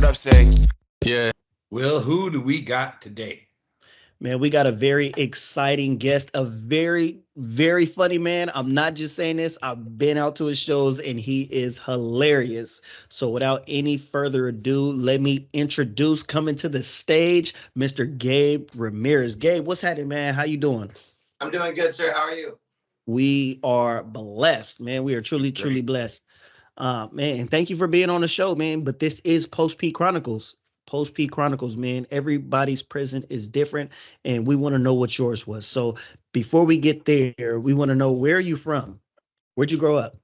up, Say? Yeah. Will, who do we got today? Man, we got a very exciting guest, a very, very funny man. I'm not just saying this. I've been out to his shows and he is hilarious. So without any further ado, let me introduce coming to the stage, Mr. Gabe Ramirez. Gabe, what's happening, man? How you doing? I'm doing good, sir. How are you? We are blessed, man. We are truly, truly blessed. Man, thank you for being on the show, man. But this is Post P Chronicles. Post P Chronicles, man. Everybody's present is different, and we want to know what yours was. So before we get there, we want to know, where are you from? Where'd you grow up?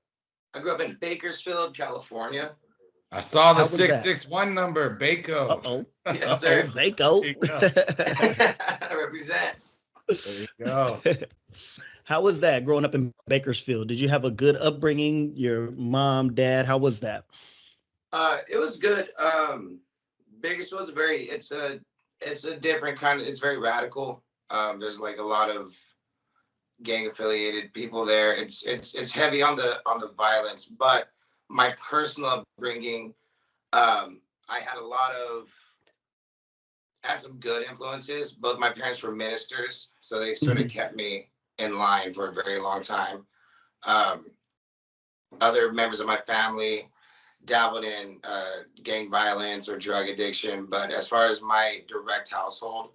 I grew up in Bakersfield, California. I saw the How was that? 661 number, Baco. Uh-oh. Yes, sir. They go. There you go. I represent. There you go. How was that growing up in Bakersfield? Did you have a good upbringing? Your mom, dad, how was that? It was good. Bakersfield's it's a different kind of, it's very radical. There's like a lot of gang affiliated people there. It's heavy on the violence, but my personal upbringing, I had some good influences. Both my parents were ministers, so they sort of kept me in line for a very long time. Other members of my family dabbled in gang violence or drug addiction, but as far as my direct household,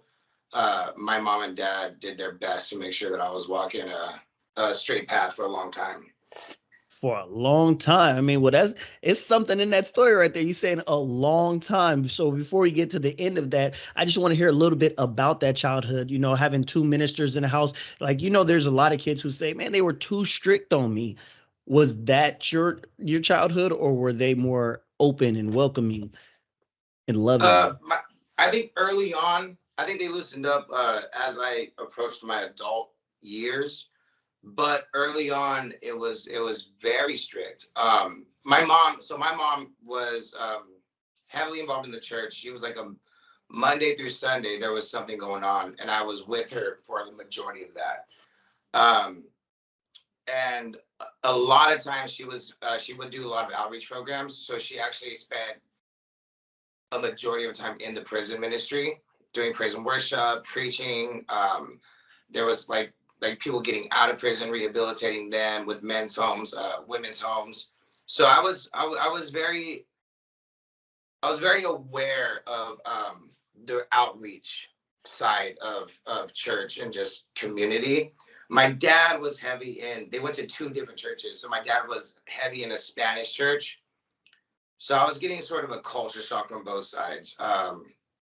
my mom and dad did their best to make sure that I was walking a straight path for a long time. For a long time. I mean, well, it's something in that story right there. You're saying a long time. So before we get to the end of that, I just want to hear a little bit about that childhood, having two ministers in the house. Like, there's a lot of kids who say, man, they were too strict on me. Was that your childhood, or were they more open and welcoming and loving? I think early on, I think they loosened up as I approached my adult years. But early on, it was very strict. My mom was heavily involved in the church. She was like a Monday through Sunday, there was something going on, and I was with her for the majority of that. And a lot of times she would do a lot of outreach programs. So she actually spent a majority of time in the prison ministry, doing praise and worship, preaching. There was like people getting out of prison, rehabilitating them with men's homes, women's homes. So I was very aware of the outreach side of church and just community. My dad was heavy they went to two different churches. So my dad was heavy in a Spanish church. So I was getting sort of a culture shock from both sides.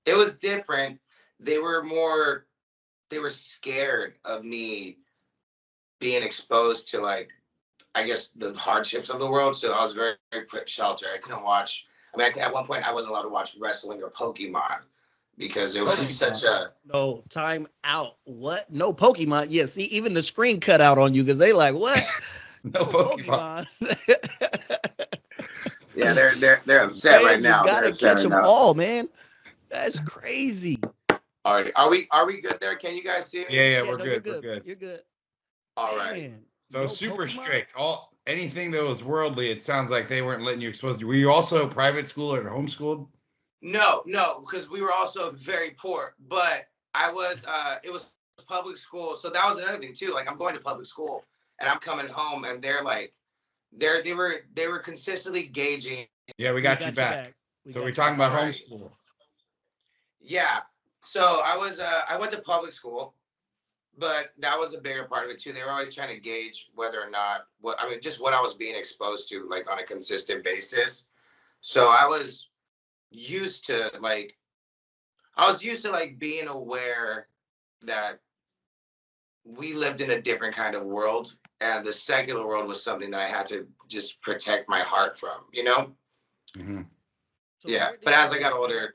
It was different. They were scared of me being exposed to, like, I guess, the hardships of the world. So I was very, very put shelter. I couldn't watch. I mean, at one point I wasn't allowed to watch wrestling or Pokemon because it was such a. No, time out. What? No Pokemon. Yeah, see, even the screen cut out on you because they like, what? No Pokemon. Yeah, they're upset Man, right now. You gotta catch them all, man. That's crazy. All right, are we good there? Can you guys see me? Yeah, we're no, good. You're We're good. You're good. All right. Man, So no super Pokemon? strict. Anything that was worldly, it sounds like they weren't letting you expose to. Were you also private school or homeschooled? No, because we were also very poor. But I was. It was public school, so that was another thing too. Like, I'm going to public school, and I'm coming home, and they're like, they were consistently gauging. Yeah, we got you back. So we're talking about homeschool. Yeah. So I went to public school, but that was a bigger part of it too. They were always trying to gauge whether or not just what I was being exposed to, like, on a consistent basis. So I was used to like being aware that we lived in a different kind of world, and the secular world was something that I had to just protect my heart from, Mm-hmm. So Yeah. where did But as you I got go? older,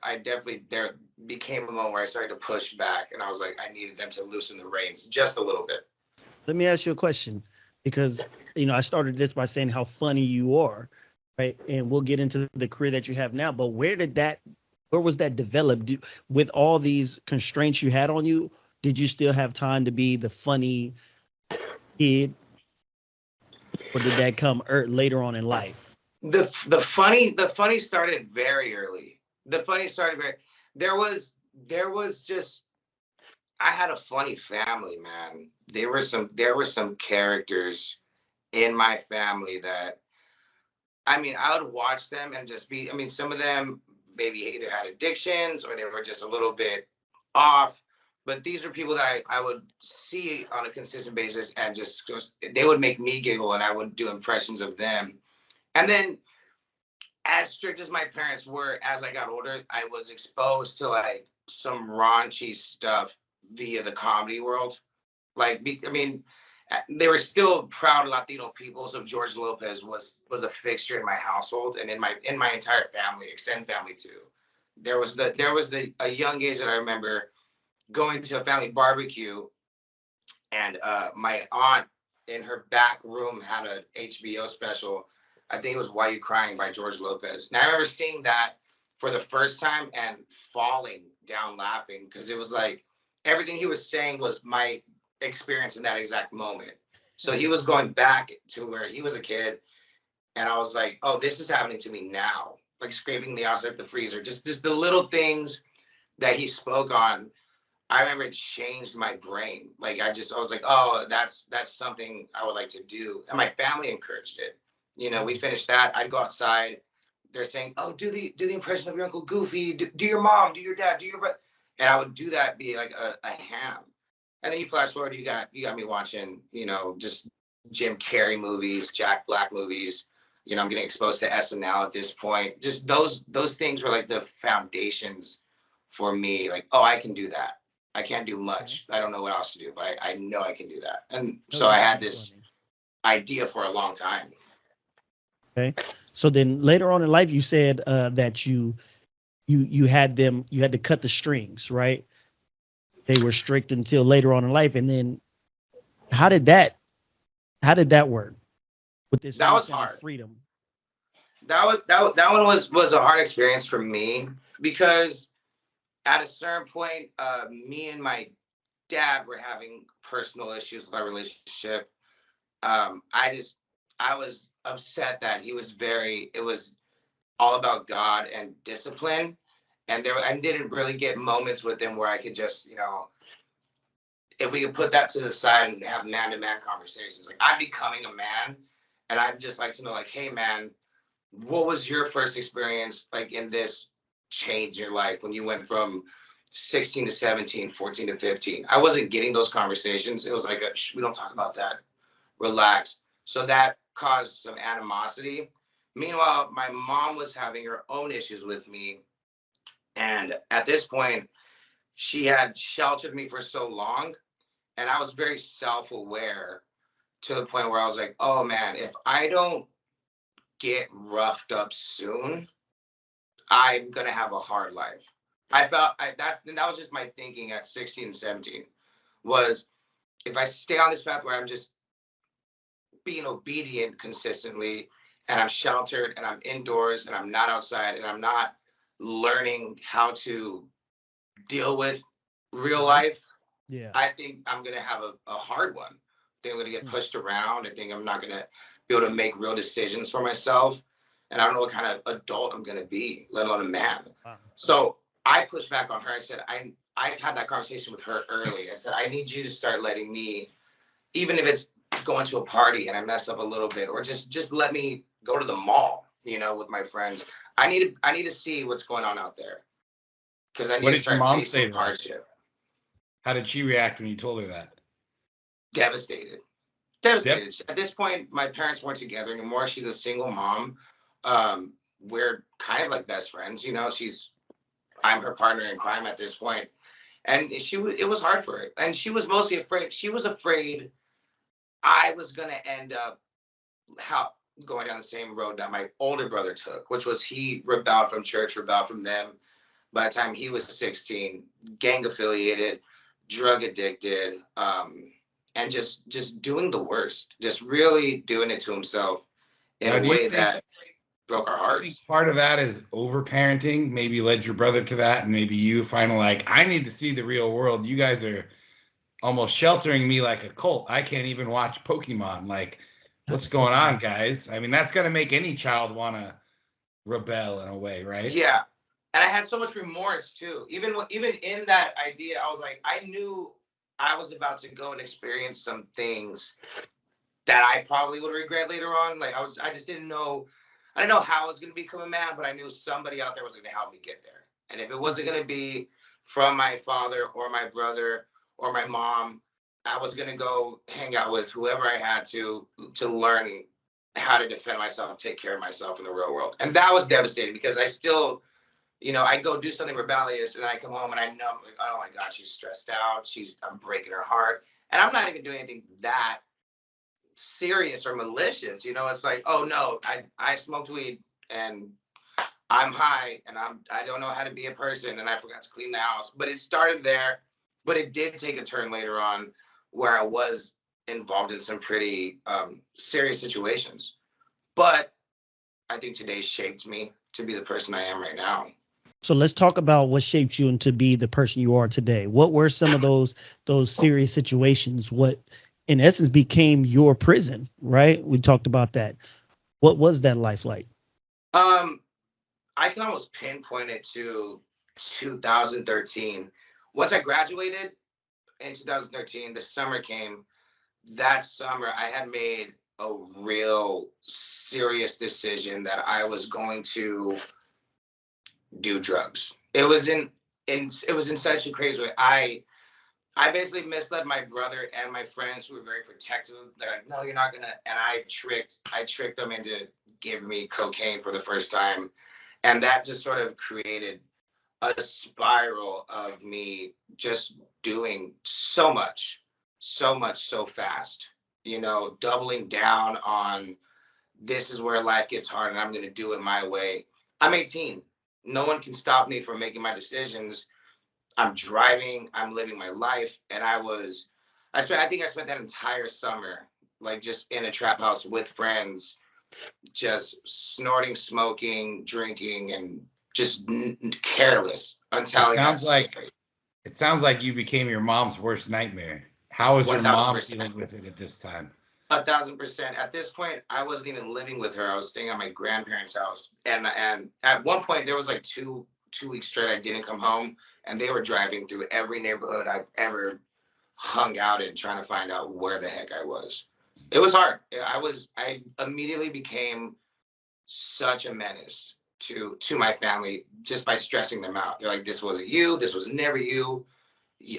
there became a moment where I started to push back, and I was like, I needed them to loosen the reins just a little bit. Let me ask you a question, because I started this by saying how funny you are, right? And we'll get into the career that you have now. But where was that developed? With all these constraints you had on you, did you still have time to be the funny kid, or did that come later on in life? The funny started very early. the funny story, there was just, I had a funny family, man. There were some characters in my family that, I mean, I would watch them and just be, I mean, some of them maybe either had addictions or they were just a little bit off. But these are people that I would see on a consistent basis and they would make me giggle and I would do impressions of them. And then, as strict as my parents were, as I got older, I was exposed to like some raunchy stuff via the comedy world. Like, I mean, they were still proud Latino people. So George Lopez was a fixture in my household and in my entire family, extended family too. There was a young age that I remember going to a family barbecue, and my aunt in her back room had a HBO special. I think it was "Why You Crying" by George Lopez. And I remember seeing that for the first time and falling down laughing because it was like everything he was saying was my experience in that exact moment. So he was going back to where he was a kid, and I was like, "Oh, this is happening to me now." Like scraping the outside of the freezer, just the little things that he spoke on. I remember it changed my brain. Like I was like, "Oh, that's something I would like to do," and my family encouraged it. We finished that. I'd go outside. They're saying, "Oh, do the impression of your Uncle Goofy. Do your mom. Do your dad. Do your brother." And I would do that. Be like a ham. And then you flash forward, you got me watching, just Jim Carrey movies, Jack Black movies. I'm getting exposed to SNL at this point. Just those things were like the foundations for me. Like, oh, I can do that. I can't do much. I don't know what else to do, but I know I can do that. And so I had this idea for a long time. Okay. So then later on in life, you said that you had to cut the strings, right? They were strict until later on in life, and then how did that work with this? That was hard. Freedom. That one was a hard experience for me because at a certain point, me and my dad were having personal issues with our relationship. I was upset that it was all about God and discipline. And I didn't really get moments with him where I could just, if we could put that to the side and have man-to-man conversations. Like, I'm becoming a man, and I'd just like to know, like, hey, man, what was your first experience, like, in this change in your life when you went from 16 to 17, 14 to 15? I wasn't getting those conversations. It was like, we don't talk about that. Relax. So that caused some animosity. Meanwhile, my mom was having her own issues with me. And at this point, she had sheltered me for so long, and I was very self-aware to the point where I was like, oh man, if I don't get roughed up soon, I'm going to have a hard life. That was just my thinking at 16 and 17 was, if I stay on this path where I'm just being obedient consistently and I'm sheltered and I'm indoors and I'm not outside and I'm not learning how to deal with real life, I think I'm going to have a hard one. I think I'm going to get pushed around. I think I'm not going to be able to make real decisions for myself. And I don't know what kind of adult I'm going to be, let alone a man. So I pushed back on her. I said, I had that conversation with her early. I said, I need you to start letting me, even if it's going to a party and I mess up a little bit, or just let me go to the mall, with my friends. I need to see what's going on out there. Because I need to start facing hardship. How did she react when you told her that? Devastated. At this point, my parents weren't together anymore. She's a single mom. We're kind of like best friends. I'm her partner in crime at this point. And it was hard for her. And she was mostly afraid. She was afraid I was going to end up going down the same road that my older brother took, which was he rebelled from church, rebelled from them. By the time he was 16, gang affiliated, drug addicted, and just doing the worst, just really doing it to himself in a way that broke our hearts. I think part of that is overparenting, maybe led your brother to that, and maybe you finally like, I need to see the real world. You guys are almost sheltering me like a cult. I can't even watch Pokemon. Like, what's going on, guys? I mean, that's going to make any child want to rebel in a way, right? Yeah. And I had so much remorse too. Even in that idea, I was like, I knew I was about to go and experience some things that I probably would regret later on. Like I just didn't know. I didn't know how I was going to become a man, but I knew somebody out there was going to help me get there. And if it wasn't going to be from my father or my brother or my mom, I was going to go hang out with whoever I had to learn how to defend myself and take care of myself in the real world. And that was devastating because I still, I go do something rebellious and I come home and I know, like, oh my God, she's stressed out. I'm breaking her heart. And I'm not even doing anything that serious or malicious. It's like, oh no, I smoked weed and I'm high and I don't know how to be a person and I forgot to clean the house. But it started there, but it did take a turn later on where I was involved in some pretty serious situations. But I think today shaped me to be the person I am right now. So let's talk about what shaped you into be the person you are today. What were some of those serious situations? What in essence became your prison, right? We talked about that. What was that life like? I can almost pinpoint it to 2013. Once I graduated in 2013, the summer came. That summer, I had made a real serious decision that I was going to do drugs. It was in such a crazy way. I basically misled my brother and my friends who were very protective. They're like, no, you're not gonna. And I tricked them into giving me cocaine for the first time. And that just sort of created a spiral of me just doing so much, so fast, doubling down on this is where life gets hard and I'm going to do it my way. I'm 18. No one can stop me from making my decisions. I'm driving, I'm living my life. And I think I spent that entire summer, like just in a trap house with friends, just snorting, smoking, drinking, and just careless until it sounds like you became your mom's worst nightmare. How was your mom dealing with it at this time? 1,000%. At this point, I wasn't even living with her. I was staying at my grandparents' house, and at one point there was like two weeks straight I didn't come home, and they were driving through every neighborhood I've ever hung out in, trying to find out where the heck I was. It was hard. I immediately became such a menace to my family just by stressing them out. They're like, this wasn't you. This was never you.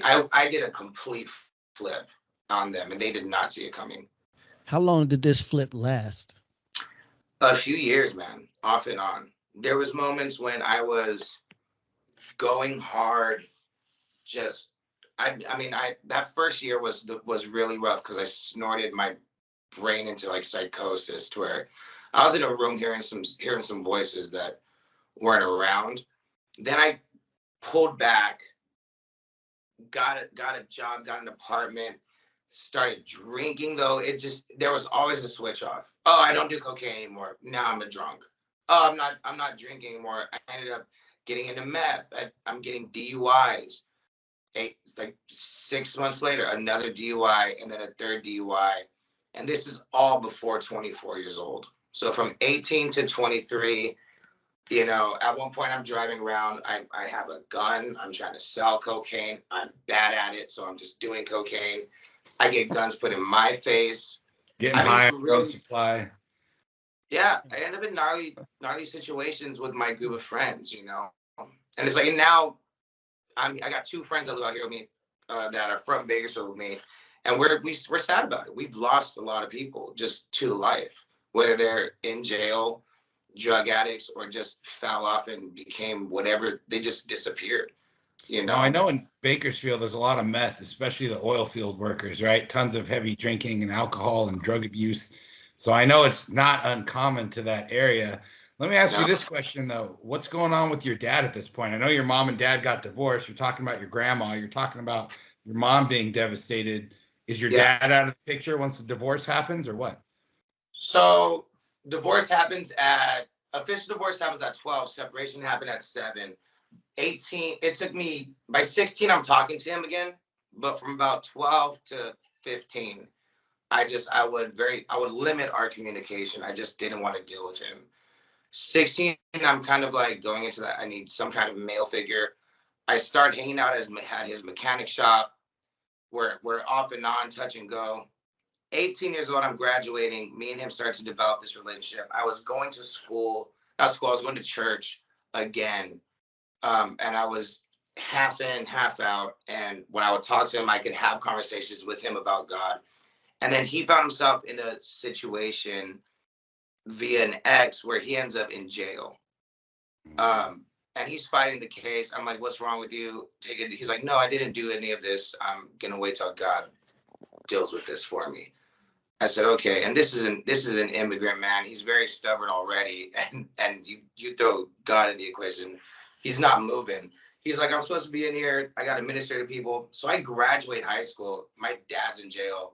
I did a complete flip on them, and they did not see it coming. How long did this flip last? A few years, man, off and on. There was moments when I was going hard. Just, that first year was really rough because I snorted my brain into like psychosis, to where I was in a room hearing some voices that weren't around. Then I pulled back, got a job, got an apartment, started drinking. Though there was always a switch off. Oh, I don't do cocaine anymore. Now I'm a drunk. Oh, I'm not drinking anymore. I ended up getting into meth. I'm getting DUIs. Like 6 months later, another DUI, and then a third DUI. And this is all before 24 years old. So from 18 to 23, at one point I'm driving around. I have a gun. I'm trying to sell cocaine. I'm bad at it, so I'm just doing cocaine. I get guns put in my face. Getting high on drug supply. Yeah, I end up in gnarly situations with my group of friends, And it's like, and now I got two friends that live out here with me that are from Bakersfield with me. And we're sad about it. We've lost a lot of people just to life, whether they're in jail, drug addicts, or just fell off and became whatever. They just disappeared. Now, I know in Bakersfield there's a lot of meth, especially the oil field workers, right? Tons of heavy drinking and alcohol and drug abuse. So I know it's not uncommon to that area. Let me ask you this question, though. What's going on with your dad at this point? I know your mom and dad got divorced. You're talking about your grandma. You're talking about your mom being devastated. Is your dad out of the picture once the divorce happens, or what? So official divorce happens at 12. Separation happened at 7. 18, it took me, by 16, I'm talking to him again. But from about 12 to 15, I would limit our communication. I just didn't want to deal with him. 16, I'm kind of like going into that. I need some kind of male figure. I start hanging out at his mechanic shop. We're off and on, touch and go. 18 years old, I'm graduating. Me and him start to develop this relationship. I was going to school, not school, I was going to church again. And I was half in, half out. And when I would talk to him, I could have conversations with him about God. And then he found himself in a situation via an ex where he ends up in jail. And he's fighting the case. I'm like, what's wrong with you? Take it. He's like, no, I didn't do any of this. I'm gonna wait till God deals with this for me. I said, okay. And this is an immigrant man. He's very stubborn already. And you throw God in the equation, he's not moving. He's like, I'm supposed to be in here. I got to minister to people. So I graduate high school. My dad's in jail,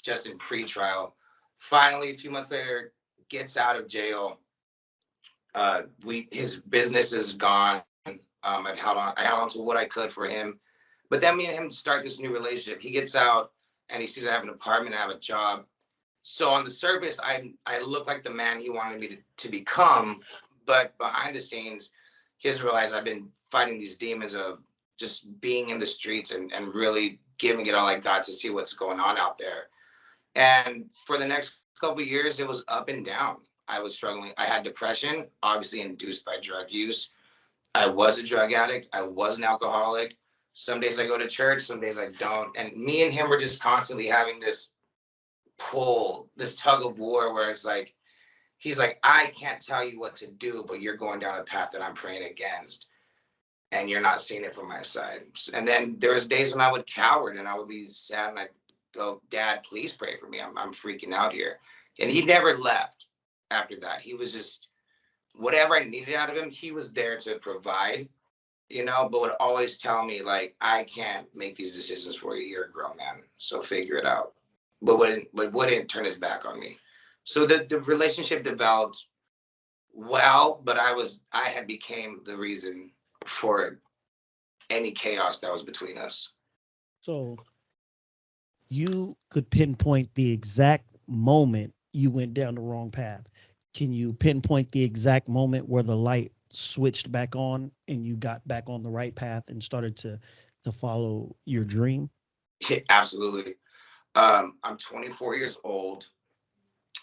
just in pre-trial. Finally, a few months later, gets out of jail. His business is gone. I held on to what I could for him. But then me and him start this new relationship. He gets out and he sees I have an apartment, I have a job. So on the surface, I look like the man he wanted me to become. But behind the scenes, he has realized I've been fighting these demons of just being in the streets and really giving it all I got to see what's going on out there. And for the next couple of years, it was up and down. I was struggling. I had depression, obviously induced by drug use. I was a drug addict. I was an alcoholic. Some days I go to church, some days I don't. And me and him were just constantly having this pull, this tug of war where it's like, he's like, I can't tell you what to do, but you're going down a path that I'm praying against. And you're not seeing it from my side. And then there was days when I would cower and I would be sad and I'd go, Dad, please pray for me. I'm freaking out here. And he never left after that. He was just, whatever I needed out of him, he was there to provide, but would always tell me, like, I can't make these decisions for you. You're a grown man, so figure it out. But wouldn't turn his back on me. So the relationship developed well, but I had became the reason for any chaos that was between us. So you could pinpoint the exact moment you went down the wrong path. Can you pinpoint the exact moment where the light switched back on and you got back on the right path and started to follow your dream? Yeah, absolutely. I'm 24 years old.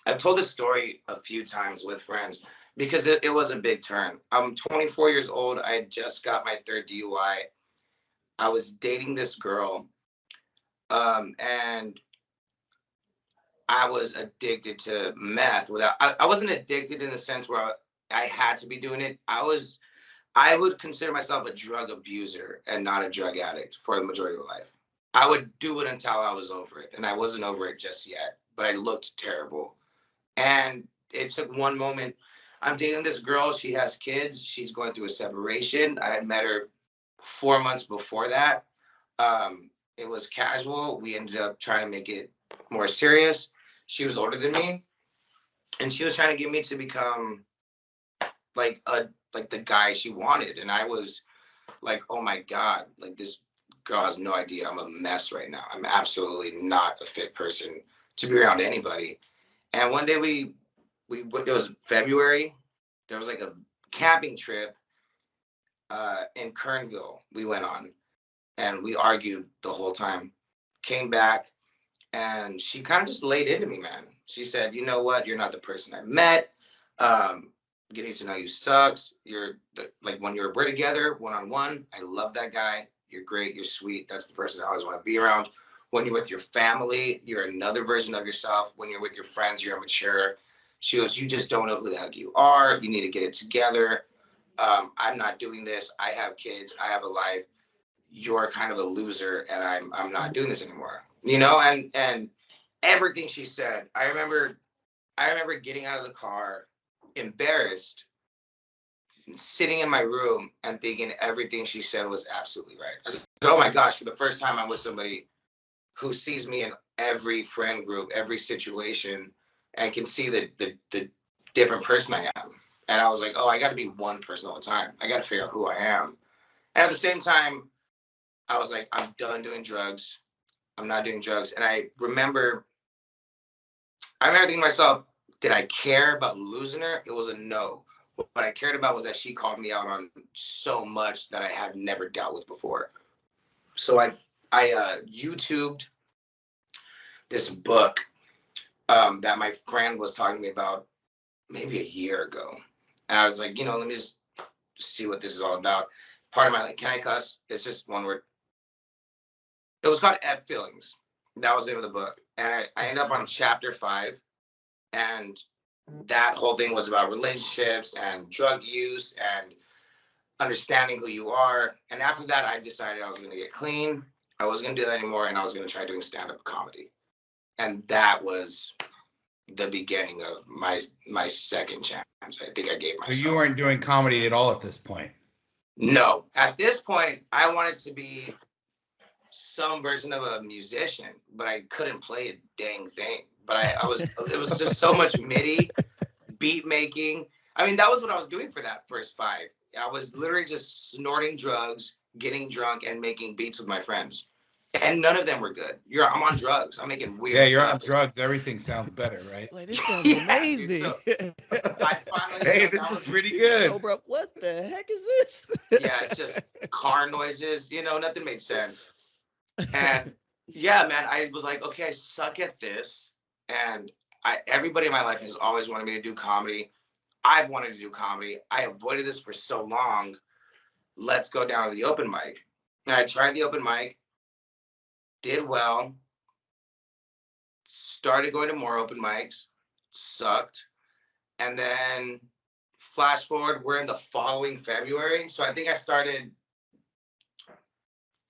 I've told this story a few times with friends because it was a big turn. I'm 24 years old. I had just got my third DUI. I was dating this girl, and I was addicted to meth. I wasn't addicted in the sense where I had to be doing it. I would consider myself a drug abuser and not a drug addict for the majority of my life. I would do it until I was over it, and I wasn't over it just yet, but I looked terrible. And it took one moment. I'm dating this girl. She has kids. She's going through a separation. I had met her 4 months before that. It was casual. We ended up trying to make it more serious. She was older than me, and she was trying to get me to become like the guy she wanted. And I was like, oh my God, like this girl has no idea I'm a mess right now. I'm absolutely not a fit person to be around anybody. And one day it was February. There was like a camping trip in Kernville we went on, and we argued the whole time. Came back, and she kind of just laid into me, man. She said, you know what? You're not the person I met. Getting to know you sucks. Like when we're together, one-on-one, I love that guy. You're great. You're sweet. That's the person I always want to be around. When you're with your family, you're another version of yourself. When you're with your friends, you're immature. She goes, you just don't know who the heck you are. You need to get it together. I'm not doing this. I have kids. I have a life. You're kind of a loser, and I'm not doing this anymore. And everything she said, I remember getting out of the car, embarrassed, sitting in my room and thinking everything she said was absolutely right. I said, oh my gosh, for the first time I'm with somebody who sees me in every friend group, every situation, and can see the different person I am. And I was like, oh, I got to be one person all the time. I got to figure out who I am. And at the same time, I was like, I'm done doing drugs. I'm not doing drugs. And I remember thinking to myself, did I care about losing her? It was a no. What I cared about was that she called me out on so much that I had never dealt with before. So I YouTubed this book that my friend was talking to me about maybe a year ago. And I was like, let me just see what this is all about. Part of my, like, can I cuss? It's just one word. It was called F Feelings. That was the name of the book. And I ended up on chapter 5. And that whole thing was about relationships and drug use and understanding who you are. And after that, I decided I was going to get clean. I wasn't going to do that anymore. And I was going to try doing stand-up comedy. And that was the beginning of my second chance. I think I gave myself. So you weren't doing comedy at all at this point? No. At this point, I wanted to be some version of a musician, but I couldn't play a dang thing. But it was just so much MIDI, beat making. I mean, that was what I was doing for that first 5. I was literally just snorting drugs, getting drunk, and making beats with my friends. And none of them were good. I'm on drugs. I'm making weird Yeah, you're stuff. on drugs. Everything sounds better, right? Like, this sounds amazing. Dude, so I finally hey, this is pretty good. So, bro, what the heck is this? Yeah, it's just car noises. Nothing made sense. And yeah, man, I was like, okay, I suck at this. And everybody in my life has always wanted me to do comedy. I've wanted to do comedy. I avoided this for so long. Let's go down to the open mic. And I tried the open mic, did well, started going to more open mics, sucked. And then flash forward, we're in the following February. So I think I started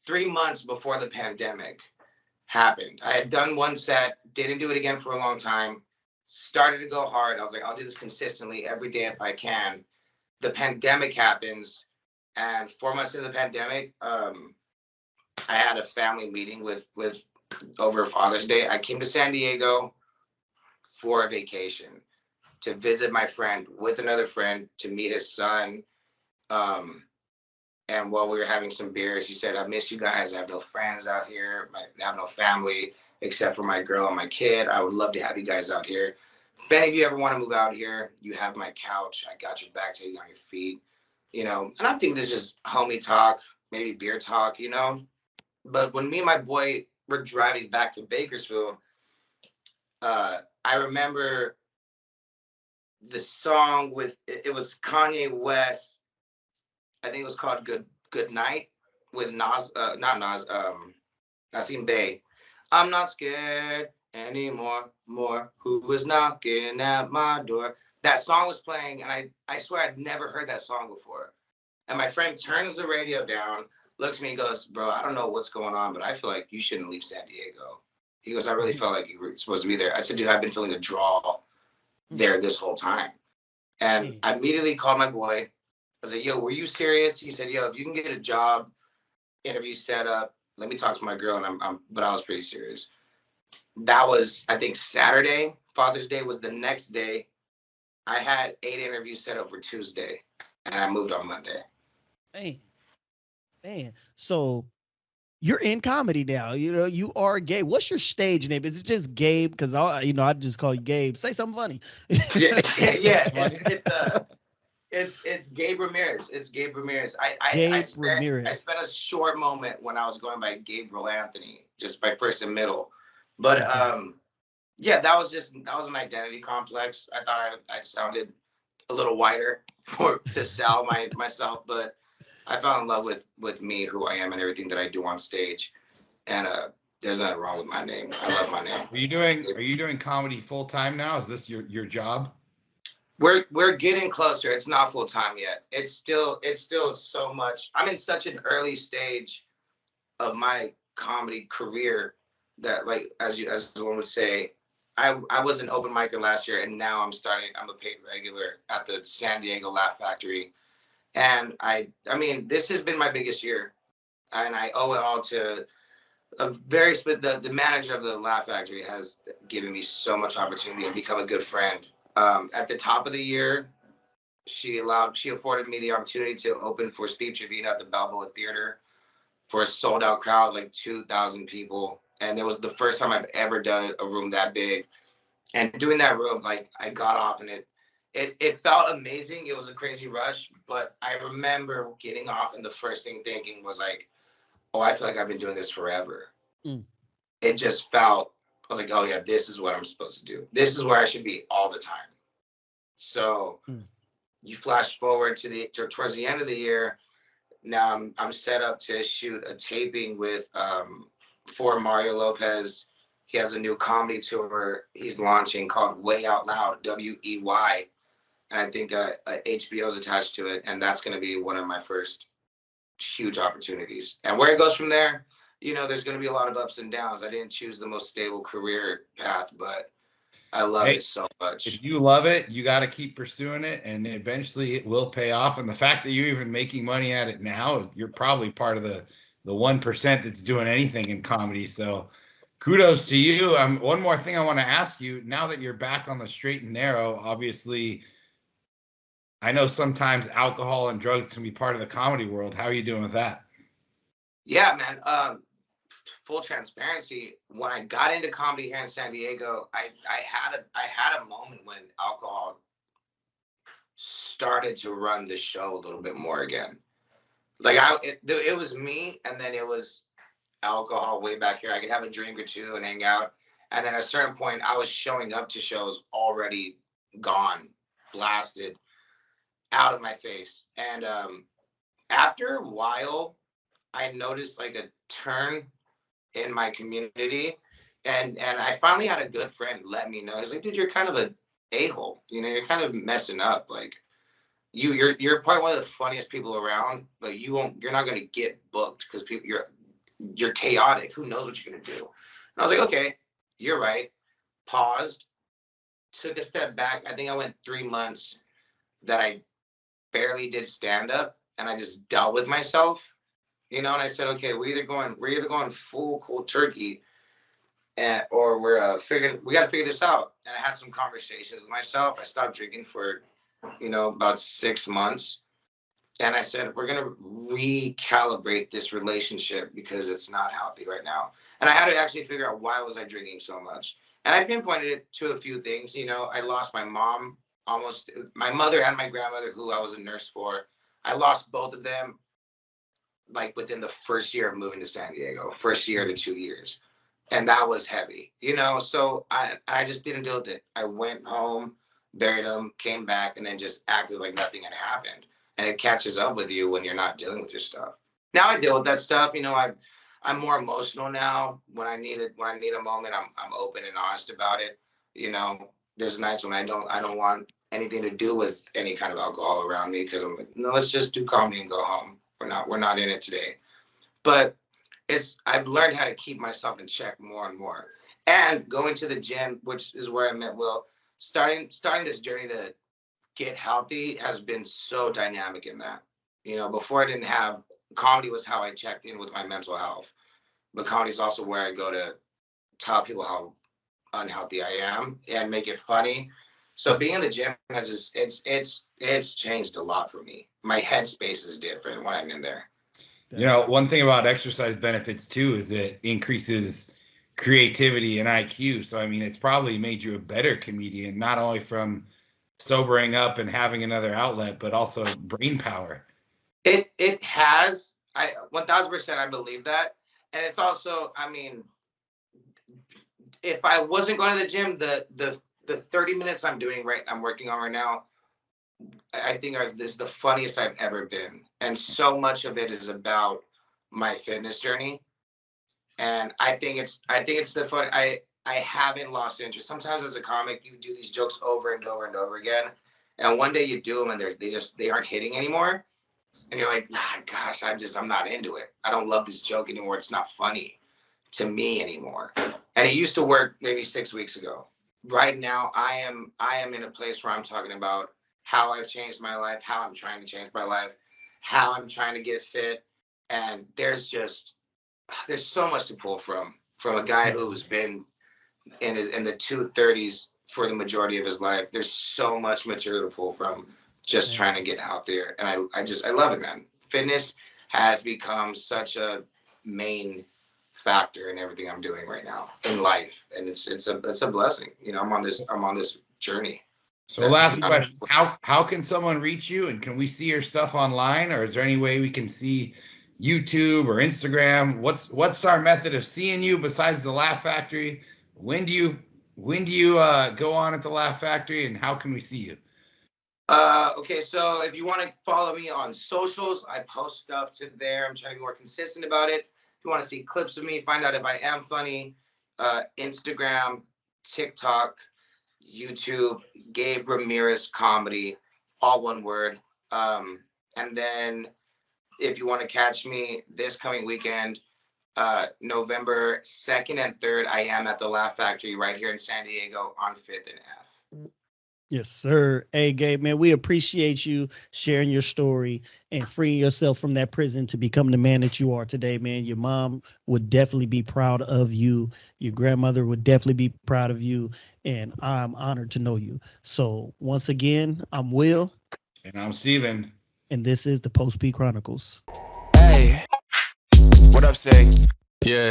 3 months before the pandemic happened. I had done one set, didn't do it again for a long time, started to go hard. I was like, I'll do this consistently every day if I can. The pandemic happens, and 4 months into the pandemic, I had a family meeting with over Father's Day. I came to San Diego for a vacation to visit my friend with another friend, to meet his son. And while we were having some beers, he said, I miss you guys. I have no friends out here. I have no family except for my girl and my kid. I would love to have you guys out here. If any of you ever want to move out here, you have my couch. I got your back till you on your feet. And I think this is just homie talk, maybe beer talk, But when me and my boy were driving back to Bakersfield, I remember the song it was Kanye West. I think it was called Good Night with Nas, not Nas, Nasim Bey. I'm not scared anymore, who is knocking at my door. That song was playing, and I swear I'd never heard that song before. And my friend turns the radio down, looks at me and goes, bro, I don't know what's going on, but I feel like you shouldn't leave San Diego. He goes, I really felt like you were supposed to be there. I said, dude, I've been feeling a draw there this whole time. And I immediately called my boy. I was like, yo, were you serious? He said, yo, if you can get a job interview set up, let me talk to my girl. But I was pretty serious. That was, I think, Saturday. Father's Day was the next day. I had 8 interviews set up for Tuesday, and I moved on Monday. Man. So you're in comedy now. You are Gabe. What's your stage name? Is it just Gabe? Because I just call you Gabe. Say something funny. Yeah. It's Gabe Ramirez. It's Gabe Ramirez. I spent a short moment when I was going by Gabriel Anthony, just my first and middle. But yeah, that was an identity complex. I thought I sounded a little wider to sell myself, but I fell in love with me, who I am, and everything that I do on stage. And there's nothing wrong with my name. I love my name. Are you doing comedy full time now? Is this your job? We're getting closer. It's not full time yet. It's still so much. I'm in such an early stage of my comedy career that, like, as one would say, I was an open micer last year, and now I'm a paid regular at the San Diego Laugh Factory. And I mean, this has been my biggest year, and I owe it all to the manager of the Laugh Factory has given me so much opportunity and become a good friend. At the top of the year, she afforded me the opportunity to open for Steve Trevino at the Balboa Theater for a sold out crowd, like 2,000 people. And it was the first time I've ever done a room that big. And doing that room, like, I got off, and it it felt amazing. It was a crazy rush, but I remember getting off and the first thing thinking was like, oh, I feel like I've been doing this forever. Mm. It just felt, I was like, oh yeah, this is what I'm supposed to do. This is where I should be all the time. So you flash forward towards the end of the year. Now I'm set up to shoot a taping with for Mario Lopez. He has a new comedy tour he's launching called Way Out Loud, WEY. And I think HBO is attached to it. And that's going to be one of my first huge opportunities. And where it goes from there, you know, there's going to be a lot of ups and downs. I didn't choose the most stable career path, but I love it so much. If you love it, you got to keep pursuing it, and eventually it will pay off. And the fact that you're even making money at it now, you're probably part of the 1% that's doing anything in comedy. So kudos to you. One more thing I want to ask you, now that you're back on the straight and narrow, obviously, I know sometimes alcohol and drugs can be part of the comedy world. How are you doing with that? Yeah, man. Full transparency, when I got into comedy here in San Diego, I had a moment when alcohol started to run the show a little bit more again. Like it was me, and then it was alcohol way back here. I could have a drink or two and hang out, and then at a certain point, I was showing up to shows already gone, blasted, out of my face. And after a while, I noticed like a turn in my community, and I finally had a good friend let me know. He's like, dude, you're kind of a a-hole, you know, you're kind of messing up. Like you're probably one of the funniest people around, but you're not going to get booked because people, you're chaotic. Who knows what you're going to do? And I was like, okay, you're right. Paused, took a step back. I think I went 3 months that I barely did stand up, and I just dealt with myself. You know, and I said, okay, we're either going full cold turkey, or we got to figure this out. And I had some conversations with myself. I stopped drinking for, you know, about 6 months, and I said, we're gonna recalibrate this relationship because it's not healthy right now. And I had to actually figure out why was I drinking so much. And I pinpointed it to a few things. You know, I lost my mom, my mother and my grandmother, who I was a nurse for. I lost both of them like within the first year of moving to San Diego, first year to 2 years. And that was heavy, you know? So I just didn't deal with it. I went home, buried them, came back, and then just acted like nothing had happened. And it catches up with you when you're not dealing with your stuff. Now I deal with that stuff. You know, I'm more emotional now. When I need a moment, I'm open and honest about it. You know, there's nights when I don't want anything to do with any kind of alcohol around me, because I'm like, no, let's just do comedy and go home. We're not in it today. But I've learned how to keep myself in check more and more. And going to the gym, which is where I met Will, starting this journey to get healthy has been so dynamic in that. You know, before I didn't have comedy was how I checked in with my mental health. But comedy is also where I go to tell people how unhealthy I am and make it funny. So being in the gym it's changed a lot for me. My headspace is different when I'm in there. You know, one thing about exercise benefits too is it increases creativity and IQ. So I mean, it's probably made you a better comedian, not only from sobering up and having another outlet, but also brain power. It has. I 1000% I believe that. And it's also, I mean, if I wasn't going to the gym, the 30 minutes I'm working on right now, I think this is the funniest I've ever been. And so much of it is about my fitness journey. And I think it's the fun. I haven't lost interest. Sometimes as a comic, you do these jokes over and over and over again. And one day you do them and they aren't hitting anymore. And you're like, gosh, I'm not into it. I don't love this joke anymore. It's not funny to me anymore. And it used to work maybe 6 weeks ago. Right now, I am in a place where I'm talking about how I've changed my life, how I'm trying to change my life, how I'm trying to get fit. And there's so much to pull from a guy who's been in the 230s for the majority of his life. There's so much material to pull from just trying to get out there. And I love it, man. Fitness has become such a main factor in everything I'm doing right now in life. And it's a blessing. You know, I'm on this journey. So last question, how can someone reach you, and can we see your stuff online, or is there any way we can see YouTube or Instagram? What's our method of seeing you besides the Laugh Factory? When do you go on at the Laugh Factory, and how can we see you? Okay, so if you want to follow me on socials, I post stuff to there. I'm trying to be more consistent about it. If you want to see clips of me, find out if I am funny, Instagram, TikTok, YouTube, Gabe Ramirez Comedy, all one word. And then if you want to catch me this coming weekend, November 2nd and 3rd, I am at the Laugh Factory right here in San Diego on 5th and F. Yes, sir. Hey, Gabe, man, we appreciate you sharing your story and freeing yourself from that prison to become the man that you are today, man. Your mom would definitely be proud of you. Your grandmother would definitely be proud of you. And I'm honored to know you. So once again, I'm Will. And I'm Steven. And this is the Post P Chronicles. Hey, what up, say? Yeah.